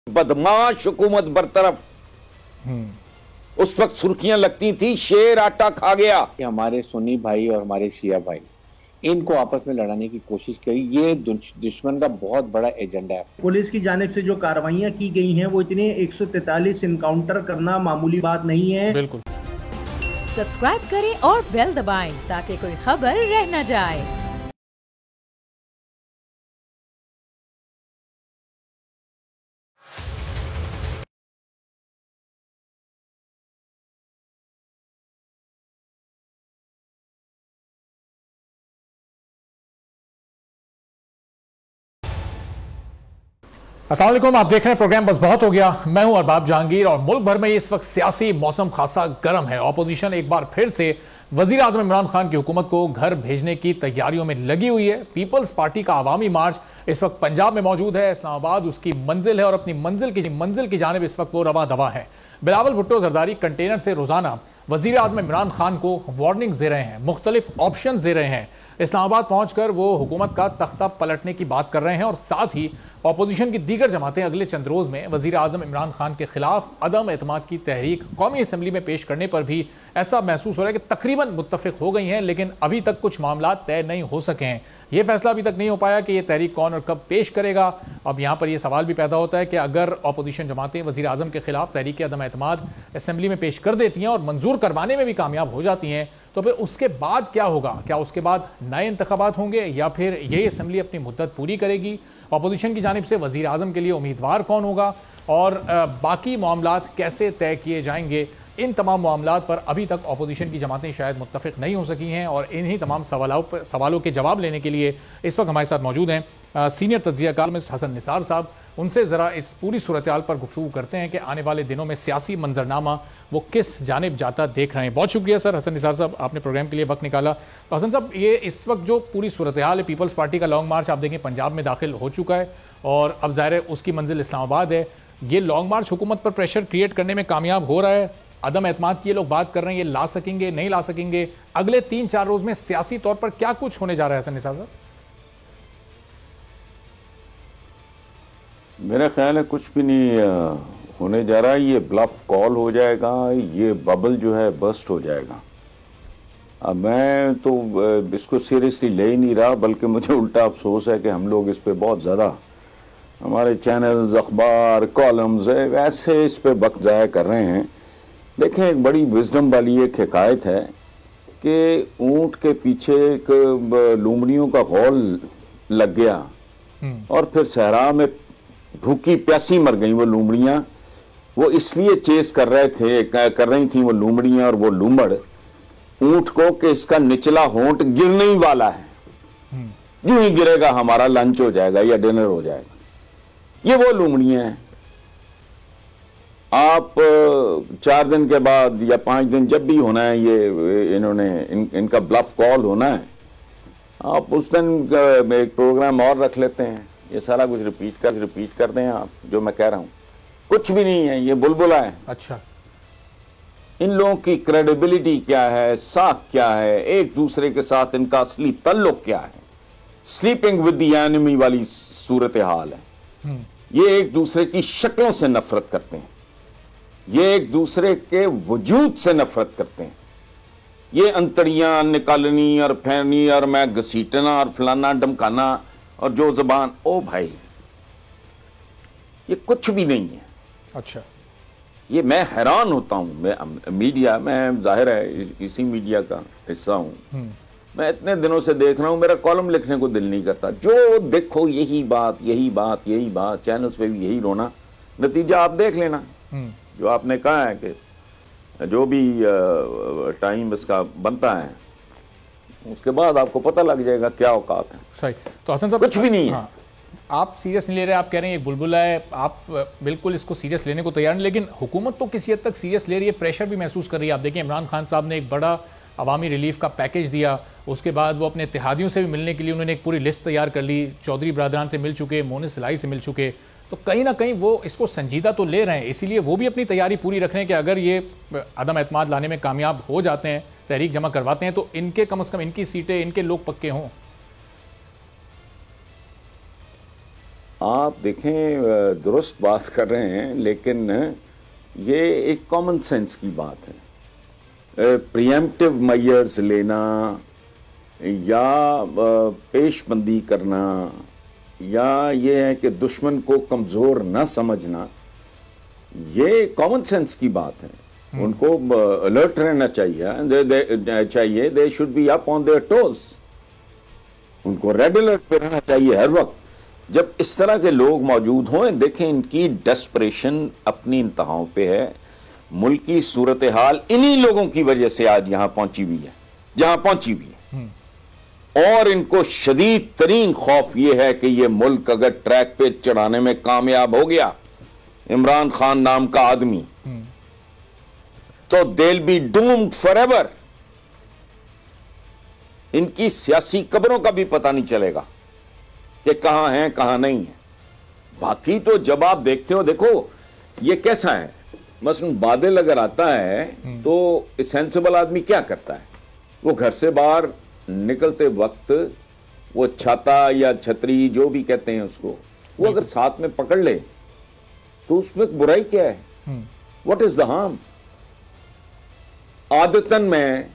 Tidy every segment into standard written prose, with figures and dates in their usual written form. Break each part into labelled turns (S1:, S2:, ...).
S1: बदमाश हुकूमत बरतरफ। उस वक्त सुर्खियां लगती थी शेर आटा खा गया।
S2: हमारे सुन्नी भाई और हमारे शिया भाई इनको आपस में लड़ाने की कोशिश करी, ये दुश्मन का बहुत बड़ा एजेंडा है।
S3: पुलिस की जानिब से जो कार्रवाइयां की गई हैं वो इतने 143 इनकाउंटर करना मामूली बात नहीं है।
S4: बिल्कुल।
S5: सब्सक्राइब करें और बेल दबाएं ताकि कोई खबर रह न जाए।
S4: अस्सलाम वालेकुम, आप देख रहे हैं प्रोग्राम बस बहुत हो गया। मैं हूं अरबाब जहांगीर और मुल्क भर में इस वक्त सियासी मौसम खासा गर्म है। ऑपोजिशन एक बार फिर से वजीर आजम इमरान खान की हुकूमत को घर भेजने की तैयारियों में लगी हुई है। पीपल्स पार्टी का अवामी मार्च इस वक्त पंजाब में मौजूद है। इस्लामाबाद उसकी मंजिल है और अपनी मंजिल की जानिब इस वक्त वो रवा दवा है। बिलावल भुट्टो जरदारी कंटेनर से रोजाना वजीर आजम इमरान खान को वार्निंग्स दे रहे हैं, मुख्तलिफ ऑप्शंस दे रहे हैं। इस्लामाबाद पहुंचकर वो हुकूमत का तख्ता पलटने की बात कर रहे हैं और साथ ही ऑपोजिशन की दीगर जमातें अगले चंद रोज में वजीर आजम इमरान खान के खिलाफ अदम एतमाद की तहरीक कौमी असम्बली में पेश करने पर भी ऐसा महसूस हो रहा है कि तकरीबन मुत्तफिक हो गई हैं, लेकिन अभी तक कुछ मामला तय नहीं हो सके हैं। यह फैसला अभी तक नहीं हो पाया कि यह तहरीक कौन और कब पेश करेगा। अब यहां पर यह सवाल भी पैदा होता है कि अगर ऑपोजिशन जमातें वजीर आजम के खिलाफ तहरीक अदम एतमाद असम्बली में पेश कर देती हैं और मंजूर करवाने में भी कामयाब हो जाती हैं तो फिर उसके बाद क्या होगा? क्या उसके बाद नए इंतखाबात होंगे या फिर यही असम्बली अपनी मुद्दत पूरी करेगी? ऑपोजिशन की जानिब से वजीर आजम के लिए उम्मीदवार कौन होगा और बाकी मामलात कैसे तय किए जाएंगे? इन तमाम मामलात पर अभी तक ऑपोजिशन की जमातें शायद मुत्तफिक नहीं हो सकी हैं और इन्हीं तमाम सवालों के जवाब लेने के लिए इस वक्त हमारे साथ मौजूद हैं सीनियर तज्ज़ियाकार मिस्टर हसन निसार साहब। उनसे ज़रा इस पूरी सूरत हाल पर गुफ्तगू करते हैं कि आने वाले दिनों में सियासी मंजरनामा वो किस जानिब जाता देख रहे हैं। बहुत शुक्रिया सर हसन निसार साहब, आपने प्रोग्राम के लिए वक्त निकाला। तो हसन साहब, ये इस वक्त जो पूरी सूरत हाल है, पीपल्स पार्टी का लॉन्ग मार्च आप देखें पंजाब में दाखिल हो चुका है और अब ज़ाहिर है उसकी मंजिल इस्लामाबाद है। ये लॉन्ग मार्च हुकूमत पर प्रेशर क्रिएट करने में कामयाब हो रहा है? अदम एतमाद की ये लोग बात कर रहे हैं, ये ला सकेंगे नहीं ला सकेंगे? अगले 3-4 रोज में सियासी तौर पर क्या कुछ होने जा रहा है हसन निसार साहब?
S1: मेरा ख्याल है कुछ भी नहीं होने जा रहा है। ये ब्लफ कॉल हो जाएगा, ये बबल जो है बस्ट हो जाएगा। अब मैं तो इसको सीरियसली ले ही नहीं रहा, बल्कि मुझे उल्टा अफसोस है कि हम लोग इस पे बहुत ज़्यादा, हमारे चैनल्स, अखबार, कॉलम्स ऐसे इस पे वक्त ज़ाया कर रहे हैं। देखें, एक बड़ी विजडम वाली एक हिकायत है कि ऊंट के पीछे एक लूमड़ियों का गौल लग गया और फिर सहरा में भूखी प्यासी मर गई वो लूमड़ियां। वो इसलिए चेस कर रही थी वो लूमड़ियां और वो लूमड़ ऊंट को कि इसका निचला होंठ गिरने ही वाला है, यूं ही गिरेगा हमारा लंच हो जाएगा या डिनर हो जाएगा। ये वो लूमड़ियां हैं। आप 4 दिन के बाद या 5 दिन जब भी होना है, ये इनका ब्लफ कॉल होना है, आप उस दिन एक प्रोग्राम और रख लेते हैं, ये सारा कुछ रिपीट कर दें आप जो मैं कह रहा हूं। कुछ भी नहीं है, ये बुलबुला है।
S4: अच्छा,
S1: इन लोगों की क्रेडिबिलिटी क्या है, साख क्या है, एक दूसरे के साथ इनका असली तल्लुक क्या है, स्लीपिंग विद द एनिमी वाली सूरत हाल है। ये एक दूसरे की शक्लों से नफरत करते हैं, ये एक दूसरे के वजूद से नफरत करते हैं। ये अंतड़ियां निकालनी और फेरनी और मैं घसीटना और फलाना डमकाना और जो जबान, ओ भाई ये कुछ भी नहीं है।
S4: अच्छा,
S1: ये मैं हैरान होता हूं। मैं जाहिर है इसी मीडिया का हिस्सा हूं। मैं इतने दिनों से देख रहा हूं, मेरा कॉलम लिखने को दिल नहीं करता। जो देखो यही बात, चैनल्स पे भी यही रोना। नतीजा आप देख लेना, जो आपने कहा है कि जो भी टाइम इसका बनता है उसके बाद आपको पता लग जाएगा क्या औकात है।
S4: सही। तो हसन साहब,
S1: कुछ भी नहीं है।
S4: हाँ, आप सीरियस नहीं ले रहे, आप कह रहे हैं ये बुलबुला है, आप बिल्कुल इसको सीरियस लेने को तैयार नहीं, लेकिन हुकूमत तो किसी हद तक सीरियस ले रही है, प्रेशर भी महसूस कर रही है। आप देखिए इमरान खान साहब ने एक बड़ा अवामी रिलीफ का पैकेज दिया, उसके बाद वो अपने इत्तेहादियों से भी मिलने के लिए उन्होंने एक पूरी लिस्ट तैयार कर ली। चौधरी बरादरान से मिल चुके, मोनिस सिलाई से मिल चुके। तो कहीं ना कहीं वो इसको संजीदा तो ले रहे हैं, इसीलिए वो भी अपनी तैयारी पूरी रख रहे हैं कि अगर ये अदम एतमाद लाने में कामयाब हो जाते हैं, तहरीक जमा करवाते हैं, तो इनके कम से कम इनकी सीटें, इनके लोग पक्के हों।
S1: आप देखें, दुरुस्त बात कर रहे हैं, लेकिन ये एक कॉमन सेंस की बात है। प्रिएम्प्टिव मेजर्स लेना या पेशबंदी करना या ये है कि दुश्मन को कमज़ोर न समझना, ये कॉमन सेंस की बात है। उनको अलर्ट रहना चाहिए, they should be up on their toes. उनको रेड अलर्ट पे रहना चाहिए हर वक्त जब इस तरह के लोग मौजूद हों। देखें, इनकी डेस्परेशन अपनी इंतहाओं पे है। मुल्क की सूरत हाल इन्हीं लोगों की वजह से आज यहां पहुंची हुई है जहां पहुंची हुई है, और इनको शदीद तरीन खौफ यह है कि यह मुल्क अगर ट्रैक पे चढ़ाने में कामयाब हो गया इमरान खान नाम का आदमी, तो they will be doomed forever. इनकी सियासी कब्रों का भी पता नहीं चलेगा कि कहां हैं कहां नहीं है। बाकी तो जब आप देखते हो, देखो ये कैसा है, मसलन बादल अगर आता है तो सेंसिबल आदमी क्या करता है, वो घर से बाहर निकलते वक्त वो छाता या छतरी जो भी कहते हैं उसको, वो अगर साथ में पकड़ ले तो उसमें बुराई क्या है? What is the harm? आदतन में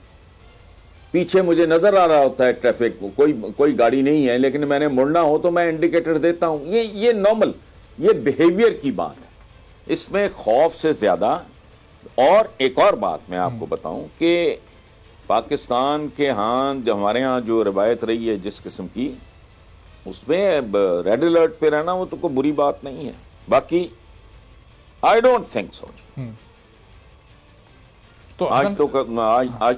S1: पीछे मुझे नजर आ रहा होता है ट्रैफिक को, कोई गाड़ी नहीं है, लेकिन मैंने मुड़ना हो तो मैं इंडिकेटर देता हूं। ये नॉर्मल, ये बिहेवियर की बात है, इसमें खौफ से ज्यादा। और एक और बात मैं आपको बताऊं कि पाकिस्तान के यहाँ जो हमारे यहाँ जो रवायत रही है जिस किस्म की, उसमें रेड अलर्ट पे रहना वो तो कोई बुरी बात नहीं है। बाकी आई डोंट थिंक सो। तो आज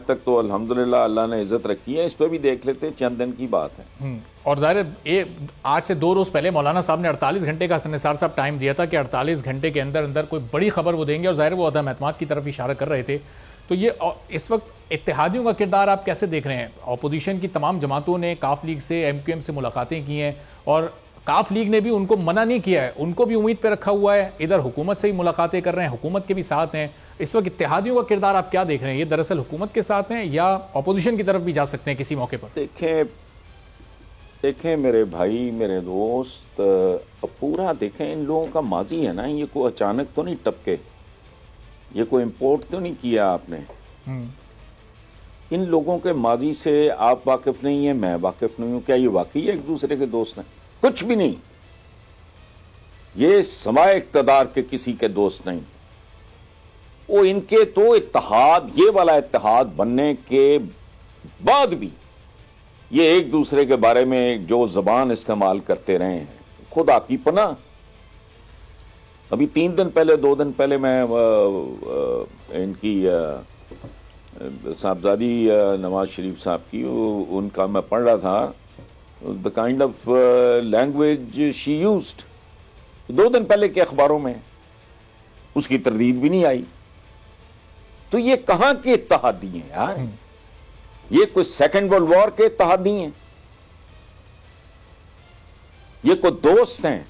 S1: तक तो अल्हम्दुलिल्लाह अल्लाह ने इज्जत रखी है। इस पर भी देख लेते, चंद दिन की बात है।
S4: और जाहिर आज से 2 रोज पहले मौलाना साहब ने 48 घंटे का निसार साहब टाइम दिया था कि 48 घंटे के अंदर अंदर कोई बड़ी खबर वो देंगे, और जाहिर वो अदम एतमाद की तरफ इशारा कर रहे थे। तो ये इस वक्त इत्तेहादियों का किरदार आप कैसे देख रहे हैं? अपोजिशन की तमाम जमातों ने काफ लीग से, MQM से मुलाकातें की हैं, और काफ लीग ने भी उनको मना नहीं किया है, उनको भी उम्मीद पे रखा हुआ है। इधर हुकूमत से ही मुलाकातें कर रहे हैं, हुकूमत के भी साथ हैं। इस वक्त इत्तेहादियों का किरदार आप क्या देख रहे हैं? ये दरअसल हुकूमत के साथ हैं या अपोजिशन की तरफ भी जा सकते हैं किसी मौके पर?
S1: देखें मेरे भाई, मेरे दोस्त, पूरा देखें, इन लोगों का माजी है ना, ये कोई अचानक तो नहीं टपके, ये कोई इंपोर्ट तो नहीं किया आपने। इन लोगों के माजी से आप वाकिफ नहीं है, मैं वाकिफ नहीं हूं। क्या ये वाकई एक दूसरे के दोस्त हैं? कुछ भी नहीं। ये समाए इक़्तिदार के किसी के दोस्त नहीं। वो इनके तो इत्तेहाद, ये वाला इत्तेहाद बनने के बाद भी ये एक दूसरे के बारे में जो जबान इस्तेमाल करते रहे हैं, खुदा की पनाह। अभी 3 दिन पहले, 2 दिन पहले मैं इनकी साहबजादी नवाज शरीफ साहब की, उनका मैं पढ़ रहा था, the kind of language she used 2 दिन पहले के अखबारों में, उसकी तरदीद भी नहीं आई। तो ये कहां के इत्तेहादी हैं यार? ये कोई सेकेंड वर्ल्ड वॉर के इत्तेहादी हैं? ये कोई दोस्त हैं?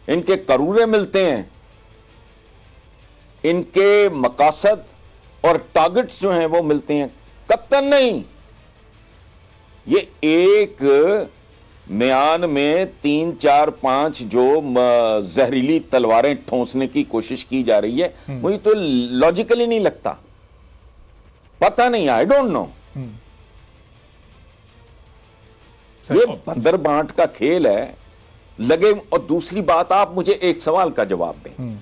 S1: इनके करूरे मिलते हैं, इनके मकासद और टारगेट्स जो हैं वो मिलते हैं? कतई नहीं। ये एक म्यान में 3, 4, 5 जो जहरीली तलवारें ठोंसने की कोशिश की जा रही है, मुझे तो लॉजिकली नहीं लगता। पता नहीं, आई डोंट नो। ये बंदर बांट का खेल है लगे। और दूसरी बात, आप मुझे एक सवाल का जवाब दें।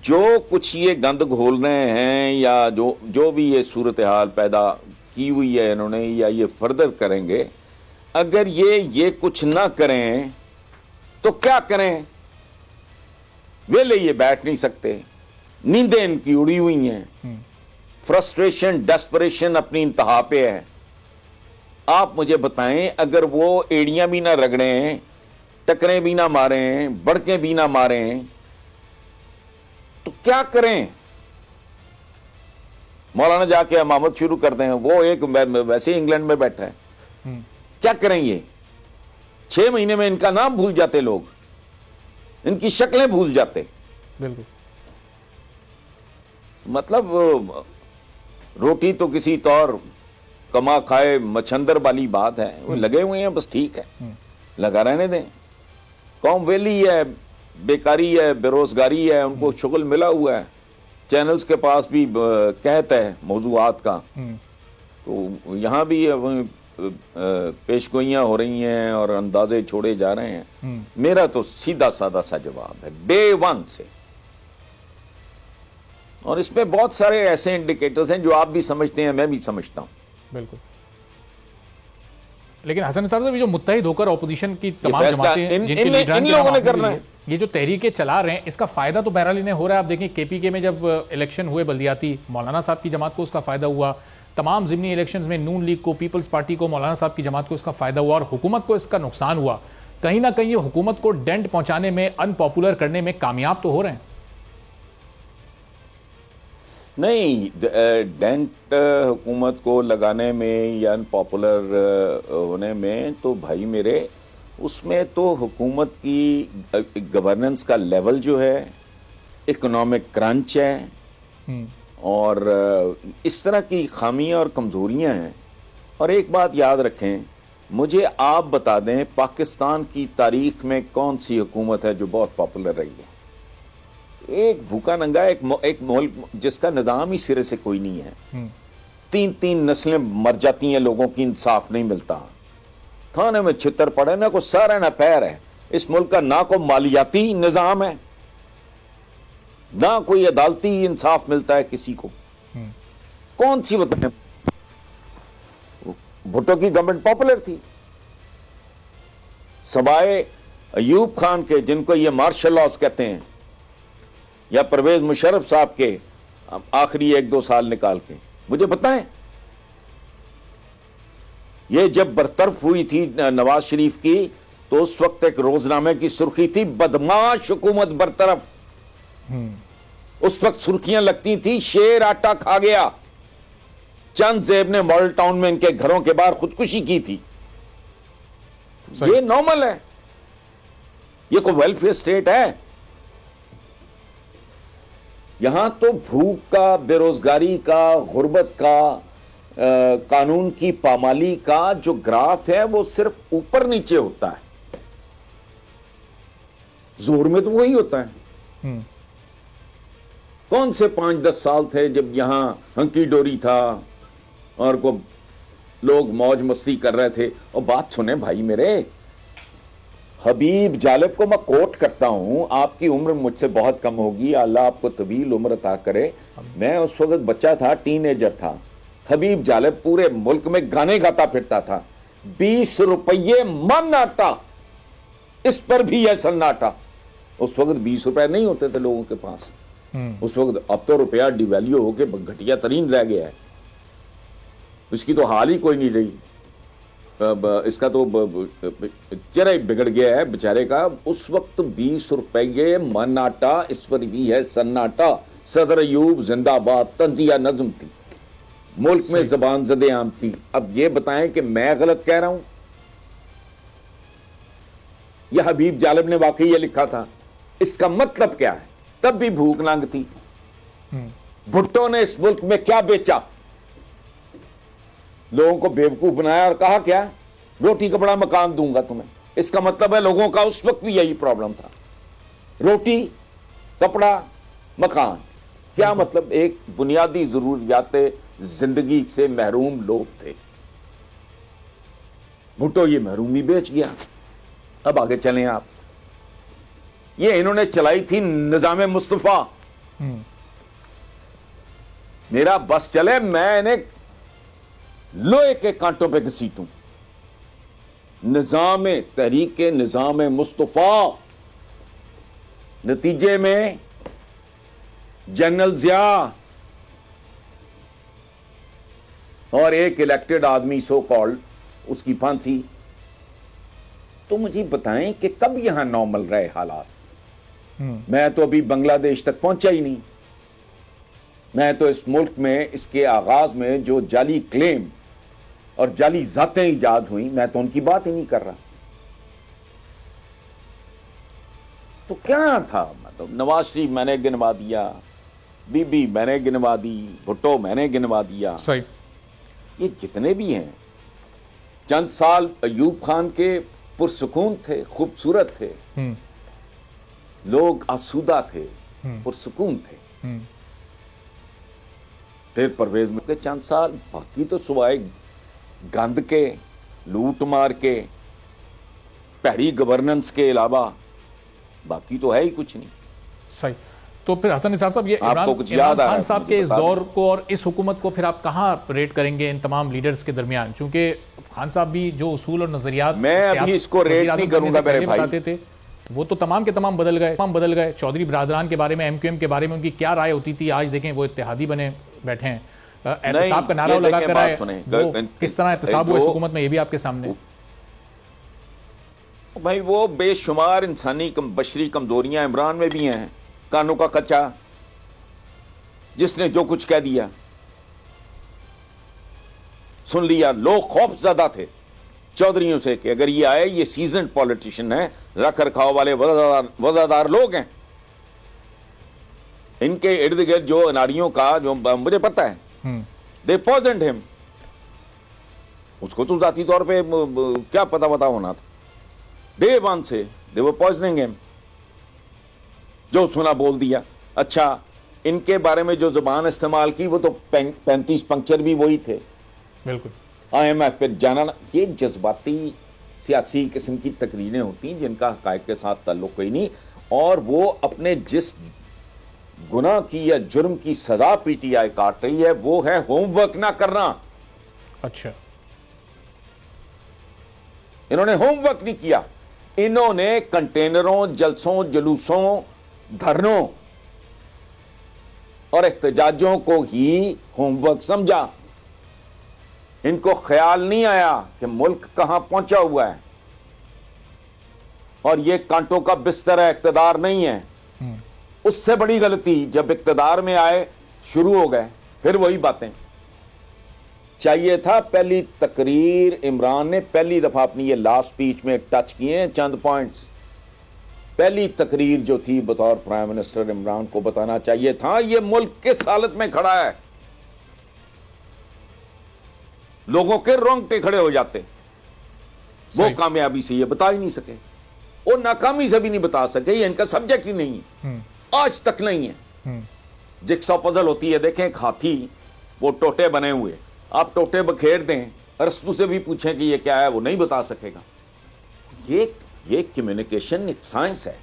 S1: जो कुछ ये गंद घोल रहे हैं या जो भी ये सूरत हाल पैदा की हुई है इन्होंने, या ये फर्दर करेंगे, अगर ये कुछ ना करें तो क्या करें? वेले ये बैठ नहीं सकते, नींदें इनकी उड़ी हुई हैं, फ्रस्ट्रेशन, डेस्परेशन अपनी इंतहा पे है। आप मुझे बताएं, अगर वो एड़ियां भी ना रगड़ें, टकरें भी ना मारें, बड़कें भी ना मारें, तो क्या करें? मौलाना जाके इमामत शुरू कर दें, वो एक वैसे इंग्लैंड में बैठा है, क्या करें? ये 6 महीने में इनका नाम भूल जाते लोग, इनकी शक्लें भूल जाते।
S4: बिल्कुल।
S1: मतलब रोटी तो किसी तौर कमा खाए मच्छंदर वाली बात है। वो लगे हुए हैं, बस ठीक है, लगा रहने दें। कौम वेली है, बेकारी है, बेरोजगारी है, उनको शुगल मिला हुआ है, चैनल्स के पास भी कहत है मौजूआत का, तो यहाँ भी पेशगोइयाँ हो रही हैं और अंदाजे छोड़े जा रहे हैं। मेरा तो सीधा साधा सा जवाब है डे वन से, और इसमें बहुत सारे ऐसे इंडिकेटर्स हैं जो आप भी समझते हैं, मैं भी समझता हूं।
S4: बिल्कुल, लेकिन हसन साहब जो मुत्तहिद होकर ऑपोजिशन की तमाम जमातें
S1: इन लोगों ने करना है,
S4: ये जो तहरीकें चला रहे हैं, इसका फायदा तो बहरहाल इन्हें हो रहा है। आप देखें केपीके में जब इलेक्शन हुए बल्दियाती, मौलाना साहब की जमात को उसका फायदा हुआ। तमाम ज़िमनी इलेक्शंस में नून लीग को, पीपल्स पार्टी को, मौलाना साहब की जमात को इसका फायदा हुआ, और हुकूमत को इसका नुकसान हुआ। कहीं ना कहीं ये हुकूमत को डेंट पहुंचाने में, अनपॉपुलर करने में कामयाब तो हो रहे हैं।
S1: नहीं, डेंट हुकूमत को लगाने में या अनपॉपुलर होने में तो भाई मेरे, उसमें तो हुकूमत की गवर्नेंस का लेवल जो है, इकोनॉमिक क्रंच है, और इस तरह की खामियां और कमज़ोरियां हैं। और एक बात याद रखें, मुझे आप बता दें पाकिस्तान की तारीख में कौन सी हुकूमत है जो बहुत पॉपुलर रही है? एक भूखा नंगा एक मुल्क जिसका निज़ाम ही सिरे से कोई नहीं है, 3-3 नस्लें मर जाती हैं, लोगों की इंसाफ नहीं मिलता, थाने में छितर पड़े ना, को सारा ना पैर है। इस मुल्क का ना को मालियाती निज़ाम है, ना कोई अदालती इंसाफ मिलता है किसी को। कौन सी बताएं? भुट्टो की गवर्नमेंट पॉपुलर थी, सवाए अयूब खान के, जिनको ये मार्शल लॉज कहते हैं, या परवेज मुशर्रफ साहब के आखिरी 1-2 साल निकाल के मुझे बताएं। ये जब बरतरफ हुई थी नवाज शरीफ की, तो उस वक्त एक रोजनामे की सुर्खी थी, बदमाश हुकूमत बरतरफ। उस वक्त सुर्खियां लगती थी, शेर आटा खा गया। चंद जेब ने मॉडल टाउन में इनके घरों के बाहर खुदकुशी की थी। ये नॉर्मल है? ये कोई वेलफेयर स्टेट है? यहां तो भूख का, बेरोजगारी का, गुर्बत का, कानून की पामाली का जो ग्राफ है वो सिर्फ ऊपर नीचे होता है। जोर में तो वही होता है। कौन से 5-10 साल थे जब यहां हंकी डोरी था और को लोग मौज मस्ती कर रहे थे? और बात सुने भाई मेरे, हबीब जालिब को मैं कोट करता हूं, आपकी उम्र मुझसे बहुत कम होगी, अल्लाह आपको तवील उम्र अता करे। मैं उस वक्त बच्चा था, टीनेजर था। हबीब जालिब पूरे मुल्क में गाने गाता फिरता था, 20 रुपये मन आटा, इस पर भी है सन्नाटा। उस वक्त 20 रुपए नहीं होते थे लोगों के पास उस वक्त। अब तो रुपया डिवैल्यू होके घटिया तरीन रह गया है, इसकी तो हाल ही कोई नहीं रही। इसका तो चेहरा ही बिगड़ गया है बेचारे का। उस वक्त 20 रुपये मन आटा, इस पर भी है सन्नाटा। सदर अयूब जिंदाबाद, तंजिया नज्म थी, मुल्क में जबान ज़दे आम थी। अब ये बताएं कि मैं गलत कह रहा हूं या हबीब जालिब ने वाकई ये लिखा था? इसका मतलब क्या है? तब भी भूख नांग थी। भुट्टो ने इस मुल्क में क्या बेचा? लोगों को बेवकूफ बनाया और कहा क्या? रोटी कपड़ा मकान दूंगा तुम्हें। इसका मतलब है लोगों का उस वक्त भी यही प्रॉब्लम था, रोटी कपड़ा मकान। क्या मतलब? एक बुनियादी जरूरियात जिंदगी से महरूम लोग थे। भुट्टो ये महरूमी बेच गया। अब आगे चलें आप। ये इन्होंने चलाई थी निजाम मुस्तफा। मेरा बस चले, मैं इन्हें लोहे के कांटों पे घसीटूं। निजाम तहरीक निजाम मुस्तफा, नतीजे में जनरल जिया और एक इलेक्टेड आदमी सो कॉल्ड, उसकी फांसी। तो मुझे बताएं कि कब यहां नॉर्मल रहे हालात? मैं तो अभी बांग्लादेश तक पहुंचा ही नहीं। मैं तो इस मुल्क में इसके आगाज में जो जाली क्लेम और जाली जातें ईजाद हुई, मैं तो उनकी बात ही नहीं कर रहा। तो क्या था? मतलब नवाज शरीफ मैंने गिनवा दिया, बीबी मैंने गिनवा दी, भुट्टो मैंने गिनवा दिया,
S4: सही।
S1: ये जितने भी हैं, चंद साल अयूब खान के पुरसुकून थे, खूबसूरत थे, लोग आसूदा थे, पुरसुकून थे। फिर परवेज मुल्क के चंद साल, बाकी तो सुवाए गंद के, लूट मार के, पैड़ी गवर्नेंस के अलावा बाकी तो है ही कुछ नहीं।
S4: सही। तो फिर हसन निसार साहब, ये
S1: आपको कुछ याद
S4: इमरान
S1: आ रहा
S4: खान
S1: है
S4: साहब के इस दौर को और इस हुकूमत को फिर आप कहाँ रेट करेंगे इन तमाम लीडर्स के दरमियान? क्योंकि खान साहब भी जो उसूल और नजरियात
S1: मैं अभी इसको रेट नहीं करूंगा मेरे भाई,
S4: बताते थे वो तो तमाम के तमाम बदल गए। चौधरी बरादरान के बारे में, एमक्यूएम के बारे में उनकी क्या राय होती थी, आज देखें वो इत्तेहादी बने बैठे हैं। एहतसाब का नारा लगा कर आए, किस तरह एहतसाब हुआ इस हुकूमत में, ये भी आपके सामने।
S1: भाई वो बेशुमार इंसानी बशरी कमजोरियां इमरान में भी हैं। कानों का कच्चा, जिसने जो कुछ कह दिया सुन लिया। लोग खौफजदा थे चौधरियों से कि अगर ये आए, ये सीजन पॉलिटिशियन है, रख रखाव वाले वफादार लोग हैं, इनके इर्द गिर्द जो नारियों का जो मुझे पता है, दे पॉइजन्ड हिम। उसको तो जाती तौर पे क्या पता होना था, डे वन से दे वर पॉइजनिंग हिम। जो सुना बोल दिया। अच्छा, इनके बारे में जो जुबान इस्तेमाल की वो तो 35 पंक्चर भी वही थे।
S4: बिल्कुल।
S1: IMF पे जाना, ये जज्बाती सियासी किस्म की तकरीरें होती जिनका हकायक के साथ ताल्लुक कोई नहीं, और वो अपने जिस गुनाह की या जुर्म की सजा PTI काट रही है वो है होमवर्क ना करना।
S4: अच्छा,
S1: इन्होंने होमवर्क नहीं किया। इन्होंने कंटेनरों, जलसों, जुलूसों, धरनों और एहतजाजों को ही होमवर्क समझा। इनको ख्याल नहीं आया कि मुल्क कहां पहुंचा हुआ है और ये कांटों का बिस्तर है, इक्तदार नहीं है। उससे बड़ी गलती जब इक्तदार में आए शुरू हो गए फिर वही बातें। चाहिए था पहली तकरीर, इमरान ने पहली दफा अपनी ये लास्ट स्पीच में टच किए हैं चंद पॉइंट्स। पहली तकरीर जो थी बतौर प्राइम मिनिस्टर इमरान को बताना चाहिए था ये मुल्क किस हालत में खड़ा है। लोगों के रोंगटे खड़े हो जाते। वो कामयाबी से ये बता ही नहीं सके, वो नाकामी से भी नहीं बता सके। ये इनका सब्जेक्ट ही नहीं है, आज तक नहीं है। जिक्सॉ पजल होती है, देखें एक हाथी, वो टोटे बने हुए, आप टोटे बखेर दें, अरस्तू से भी पूछें कि ये क्या है, वो नहीं बता सकेगा। ये कम्युनिकेशन एक साइंस है।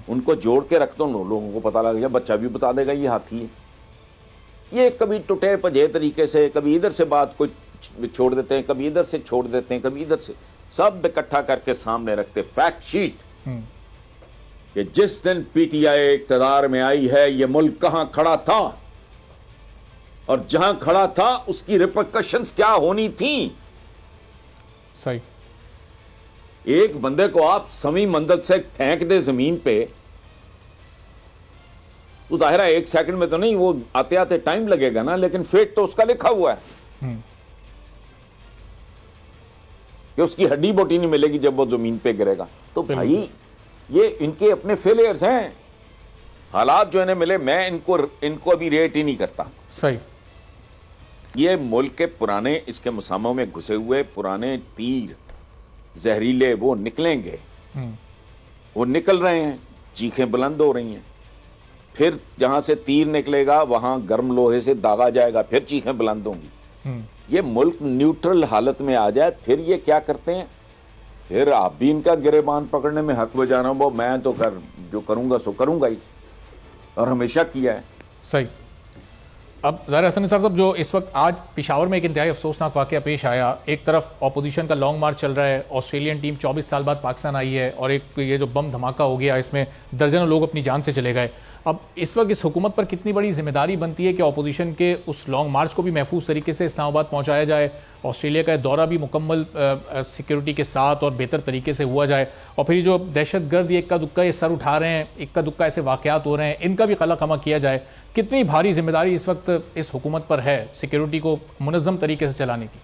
S1: उनको जोड़ के रख दो, लोगों को पता लग जाए, बच्चा भी बता देगा ये हाथी है। ये कभी टुटे पजे तरीके से, कभी इधर से बात को छोड़ देते हैं, कभी इधर से छोड़ देते हैं, कभी इधर से, सब इकट्ठा करके सामने रखते फैक्ट शीट कि जिस दिन PTI इक्तदार में आई है ये मुल्क कहां खड़ा था और जहां खड़ा था उसकी रिपरकशंस क्या होनी थी।
S4: सही।
S1: एक बंदे को आप समी मंदल से फेंक दे जमीन पे, तो जाहिर है 1 सेकंड में तो नहीं, वो आते आते टाइम लगेगा ना, लेकिन फेट तो उसका लिखा हुआ है कि उसकी हड्डी बोटी नहीं मिलेगी जब वो जमीन पे गिरेगा। तो भाई ये इनके अपने फेलियर्स हैं, हालात जो इन्हें मिले। मैं इनको अभी रेट ही नहीं करता।
S4: सही।
S1: ये मुल्क के पुराने, इसके मुसामों में घुसे हुए पुराने तीर जहरीले वो निकलेंगे। वो निकल रहे हैं, चीखें बुलंद हो रही हैं। फिर जहां से तीर निकलेगा वहां गर्म लोहे से दागा जाएगा, फिर चीखें बुलंद होंगी। ये मुल्क न्यूट्रल हालत में आ जाए, फिर ये क्या करते हैं, फिर आप भी इनका गिरेबान पकड़ने में हक बजाना। वो मैं तो जो करूंगा सो करूंगा ही, और हमेशा किया है।
S4: सही। अब ज़ाहिर हसन निसार साहब, जो इस वक्त आज पेशावर में एक इंतहाई अफसोसनाक वाक़या पेश आया। एक तरफ अपोजिशन का लॉन्ग मार्च चल रहा है, ऑस्ट्रेलियन टीम 24 साल बाद पाकिस्तान आई है, और एक ये जो बम धमाका हो गया इसमें दर्जनों लोग अपनी जान से चले गए। अब इस वक्त इस हुकूमत पर कितनी बड़ी जिम्मेदारी बनती है कि अपोजिशन के उस लॉन्ग मार्च को भी महफूज तरीके से इस्लामाबाद पहुँचाया जाए, ऑस्ट्रेलिया का दौरा भी मुकम्मल सिक्योरिटी के साथ और बेहतर तरीके से हुआ जाए, और फिर जो दहशत गर्द इक्का दुक्का ये सर उठा रहे हैं, इक्का दुक्का ऐसे वाक़यात हो रहे हैं, इनका भी कला खमा किया जाए। कितनी भारी जिम्मेदारी इस वक्त इस हुकूमत पर है सिक्योरिटी को मुनज़्ज़म तरीके से चलाने की?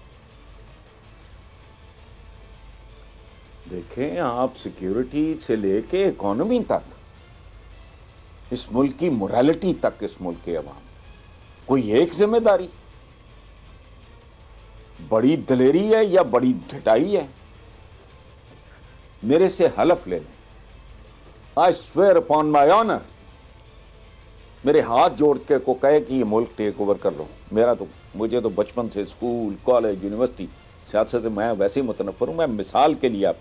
S1: देखें आप, सिक्योरिटी से लेके इकोनॉमी तक, इस मुल्क की मोरालिटी तक, इस मुल्क के अवाम, कोई एक जिम्मेदारी, बड़ी दलेरी है या बड़ी ढिठाई है, मेरे से हलफ ले लें, I swear upon my honour, मेरे हाथ जोड़ के को कहे कि ये मुल्क टेक ओवर कर लो। मुझे तो बचपन से स्कूल, कॉलेज, यूनिवर्सिटी, सियासत में मैं वैसे ही मुतनफ़र हूं। मैं मिसाल के लिए